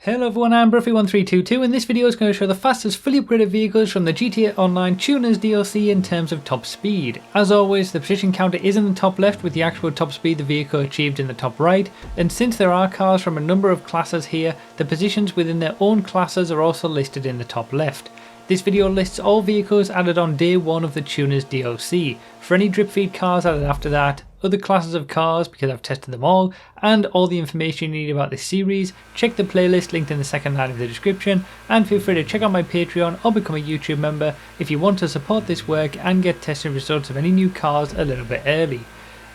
Hello everyone, I'm Bruffy1322. and this video is going to show the fastest fully upgraded vehicles from the GTA Online Tuners DLC in terms of top speed. As always, the position counter is in the top left with the actual top speed the vehicle achieved in the top right, and since there are cars from a number of classes here, the positions within their own classes are also listed in the top left. This video lists all vehicles added on day 1 of the Tuners DLC. For any drip feed cars added after that, other classes of cars because I've tested them all, and all the information you need about this series, check the playlist linked in the second line of the description, and feel free to check out my Patreon or become a YouTube member if you want to support this work and get testing results of any new cars a little bit early.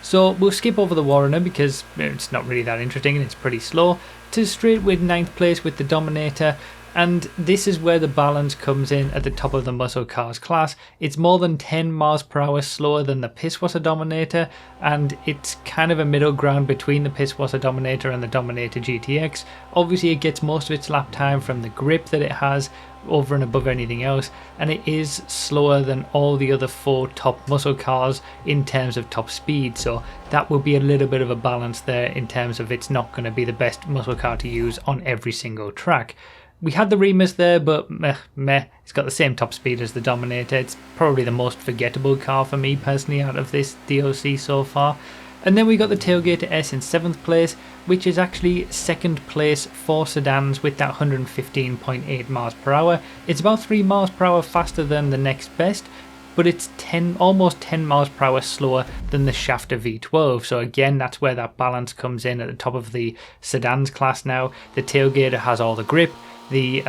So we'll skip over the Warrener because it's not really that interesting and it's pretty slow, to straight with 9th place with the Dominator. And this is where the balance comes in at the top of the muscle cars class. It's more than 10 miles per hour slower than the Pisswasser Dominator, and it's kind of a middle ground between the Pisswasser Dominator and the Dominator GTX. Obviously it gets most of its lap time from the grip that it has over and above anything else, and it is slower than all the other 4 top muscle cars in terms of top speed, so that will be a little bit of a balance there in terms of it's not going to be the best muscle car to use on every single track. We had the Remus there, but meh. It's got the same top speed as the Dominator. It's probably the most forgettable car for me personally out of this DLC so far. And then we got the Tailgater S in 7th place, which is actually 2nd place for sedans with that 115.8 miles per hour. It's about 3 miles per hour faster than the next best, but it's almost 10 miles per hour slower than the Shafter V12. So again, that's where that balance comes in at the top of the sedans class now. The Tailgater has all the grip. The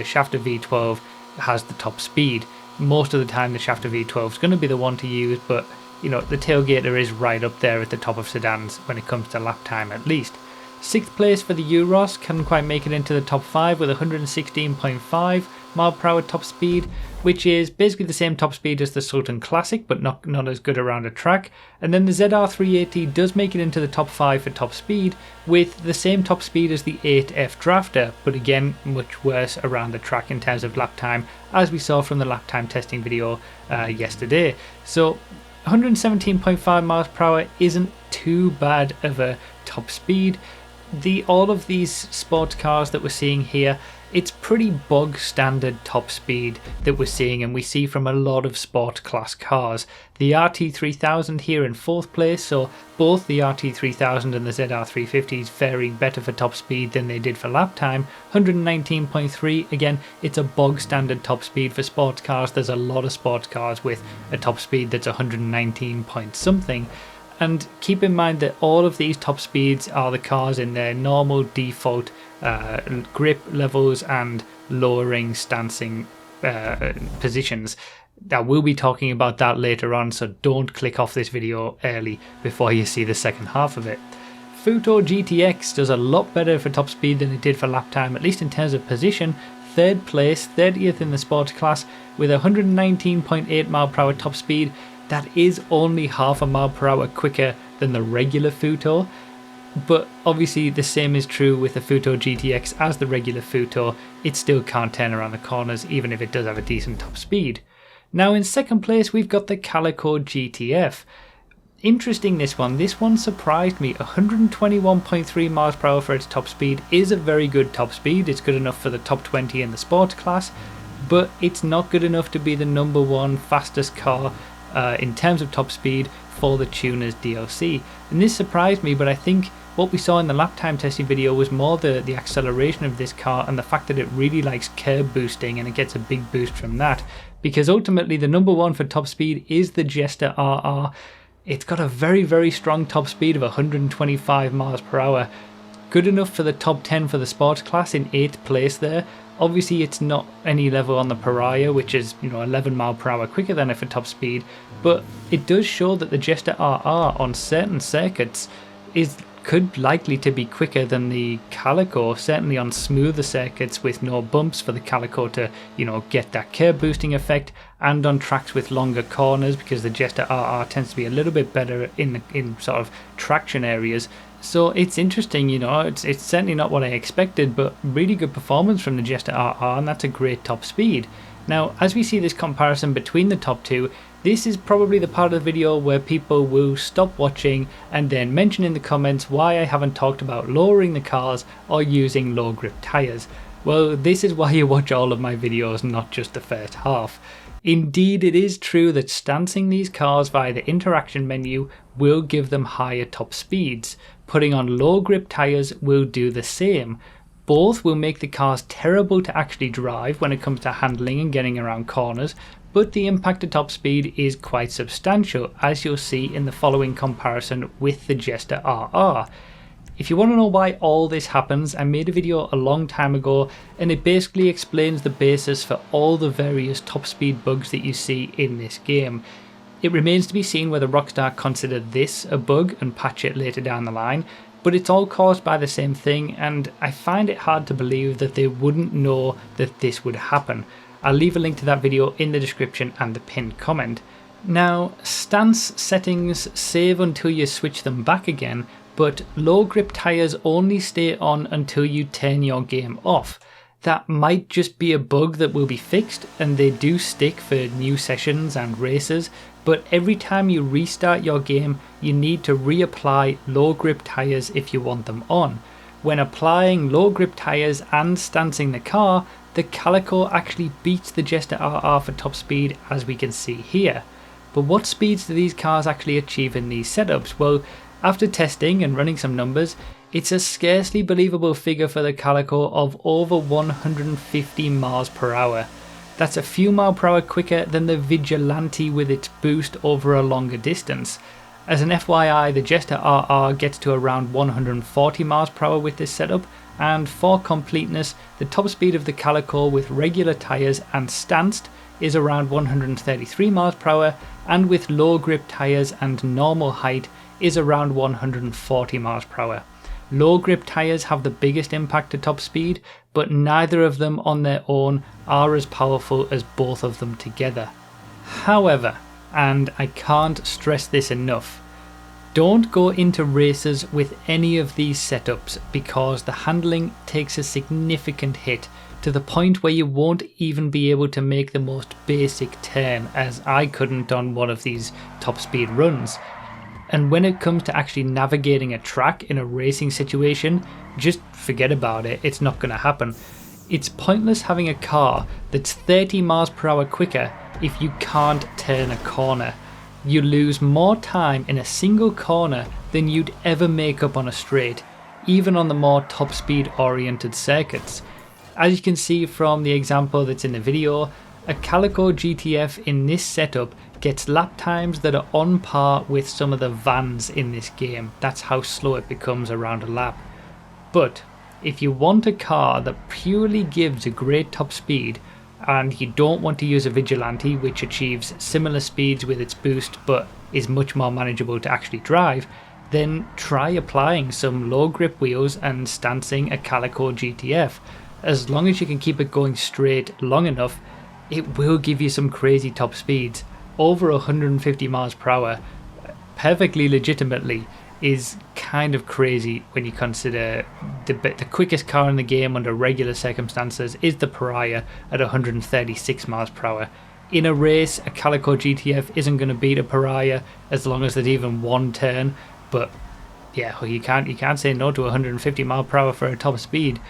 Shafter V12 has the top speed. Most of the time the Shafter V12 is going to be the one to use, but you know, the Tailgater is right up there at the top of sedans when it comes to lap time at least. 6th place for the Euros, couldn't quite make it into the top 5 with 116.5 mile per hour top speed, which is basically the same top speed as the Sultan Classic, but not as good around a track. And then the ZR380 does make it into the top 5 for top speed with the same top speed as the 8F Drafter, but again much worse around the track in terms of lap time, as we saw from the lap time testing video yesterday. So 117.5 miles per hour isn't too bad of a top speed. All of these sports cars that we're seeing here, it's pretty bog standard top speed that we're seeing, and we see from a lot of sport class cars. The RT3000 here in 4th place, so both the RT3000 and the ZR350s faring better for top speed than they did for lap time. 119.3, again, it's a bog standard top speed for sports cars. There's a lot of sports cars with a top speed that's 119 point something. And keep in mind that all of these top speeds are the cars in their normal default grip levels and lowering stancing positions. I will be talking about that later on, so don't click off this video early before you see the second half of it. Futo GTX does a lot better for top speed than it did for lap time, at least in terms of position. 3rd place, 30th in the sports class with 119.8 mile per hour top speed. That is only half a mile per hour quicker than the regular Futo, but obviously the same is true with the Futo GTX as the regular Futo. It still can't turn around the corners even if it does have a decent top speed. Now in 2nd place we've got the Calico GTF. Interesting, this one surprised me. 121.3 miles per hour for its top speed is a very good top speed. It's good enough for the top 20 in the sports class, but it's not good enough to be the number 1 fastest car in terms of top speed for the Tuners DLC. And this surprised me, but I think what we saw in the lap time testing video was more the acceleration of this car and the fact that it really likes kerb boosting, and it gets a big boost from that, because ultimately the number 1 for top speed is the Jester RR. It's got a very, very strong top speed of 125 miles per hour. Good enough for the top 10 for the sports class in 8th place there. Obviously it's not any level on the Pariah, which is 11 mile per hour quicker than it for top speed, but it does show that the Jester RR on certain circuits could likely to be quicker than the Calico, certainly on smoother circuits with no bumps for the Calico to get that kerb boosting effect, and on tracks with longer corners, because the Jester RR tends to be a little bit better in sort of traction areas. So it's interesting, it's certainly not what I expected, but really good performance from the Jester RR, and that's a great top speed. Now, as we see this comparison between the top two, This is probably the part of the video where people will stop watching and then mention in the comments why I haven't talked about lowering the cars or using low grip tyres. Well, this is why you watch all of my videos, not just the first half. Indeed, it is true that stancing these cars via the interaction menu will give them higher top speeds. Putting on low grip tyres will do the same. Both will make the cars terrible to actually drive when it comes to handling and getting around corners, but the impact to top speed is quite substantial, as you'll see in the following comparison with the Jester RR. If you want to know why all this happens, I made a video a long time ago and it basically explains the basis for all the various top speed bugs that you see in this game. It remains to be seen whether Rockstar consider this a bug and patch it later down the line, but it's all caused by the same thing, and I find it hard to believe that they wouldn't know that this would happen. I'll leave a link to that video in the description and the pinned comment. Now, stance settings save until you switch them back again, but low grip tyres only stay on until you turn your game off. That might just be a bug that will be fixed, and they do stick for new sessions and races, but every time you restart your game you need to reapply low grip tyres if you want them on. When applying low grip tyres and stancing the car, the Calico actually beats the Jester RR for top speed, as we can see here. But what speeds do these cars actually achieve in these setups? Well, after testing and running some numbers, it's a scarcely believable figure for the Calico of over 150 miles per hour. That's a few miles per hour quicker than the Vigilante with its boost over a longer distance. As an FYI, the Jester RR gets to around 140 miles per hour with this setup, and for completeness, the top speed of the Calico with regular tyres and stanced is around 133 miles per hour, and with low grip tyres and normal height is around 140 miles per hour. Low grip tyres have the biggest impact to top speed, but neither of them on their own are as powerful as both of them together. However, and I can't stress this enough, don't go into races with any of these setups because the handling takes a significant hit to the point where you won't even be able to make the most basic turn, as I couldn't on one of these top speed runs. And when it comes to actually navigating a track in a racing situation, just forget about it, it's not going to happen. It's pointless having a car that's 30 miles per hour quicker if you can't turn a corner. You lose more time in a single corner than you'd ever make up on a straight, even on the more top speed oriented circuits. As you can see from the example that's in the video, a Calico GTF in this setup gets lap times that are on par with some of the vans in this game. That's how slow it becomes around a lap. But if you want a car that purely gives a great top speed, and you don't want to use a Vigilante which achieves similar speeds with its boost but is much more manageable to actually drive, then try applying some low grip wheels and stancing a Calico GTF. As long as you can keep it going straight long enough, it will give you some crazy top speeds. Over 150 miles per hour, perfectly legitimately, is kind of crazy when you consider the quickest car in the game under regular circumstances is the Pariah at 136 miles per hour. In a race, a Calico GTF isn't going to beat a Pariah as long as there's even one turn, but yeah, you can't say no to 150 miles per hour for a top speed.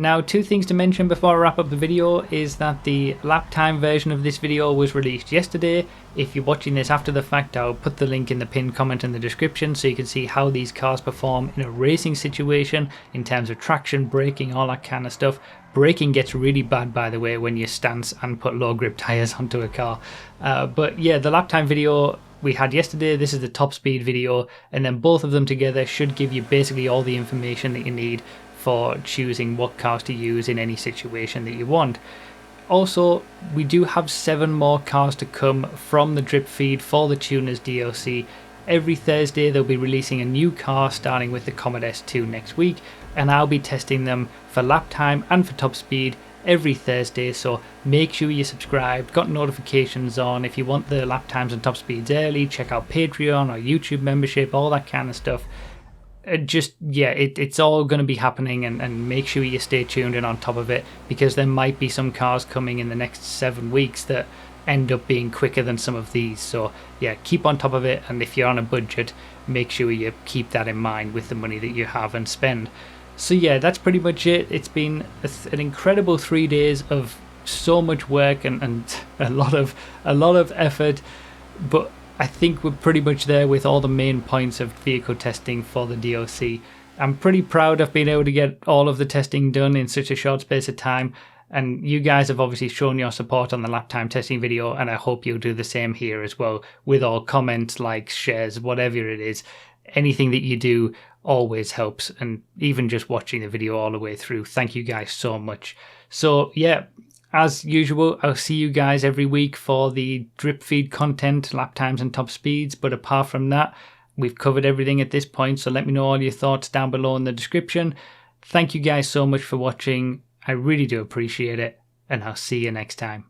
Now, two things to mention before I wrap up the video is that the lap time version of this video was released yesterday. If you're watching this after the fact, I'll put the link in the pinned comment in the description so you can see how these cars perform in a racing situation in terms of traction, braking, all that kind of stuff. Braking gets really bad, by the way, when you stance and put low grip tyres onto a car. But yeah, the lap time video we had yesterday, this is the top speed video, and then both of them together should give you basically all the information that you need for choosing what cars to use in any situation that you want. Also, we do have 7 more cars to come from the drip feed for the Tuners DLC. Every Thursday they'll be releasing a new car, starting with the Comet S2 next week, and I'll be testing them for lap time and for top speed every Thursday, so make sure you're subscribed, got notifications on. If you want the lap times and top speeds early, check out Patreon or YouTube membership, all that kind of stuff. It's all going to be happening, and make sure you stay tuned and on top of it, because there might be some cars coming in the next 7 weeks that end up being quicker than some of these. So yeah, keep on top of it, and if you're on a budget, make sure you keep that in mind with the money that you have and spend. So yeah, that's pretty much it. It's been an incredible 3 days of so much work and a lot of effort, but I think we're pretty much there with all the main points of vehicle testing for the DLC. I'm pretty proud of being able to get all of the testing done in such a short space of time, and you guys have obviously shown your support on the lap time testing video, and I hope you'll do the same here as well with all comments, likes, shares, whatever it is. Anything that you do always helps, and even just watching the video all the way through, thank you guys so much. So yeah, as usual, I'll see you guys every week for the drip feed content, lap times and top speeds, but apart from that, we've covered everything at this point, so let me know all your thoughts down below in the description. Thank you guys so much for watching, I really do appreciate it, and I'll see you next time.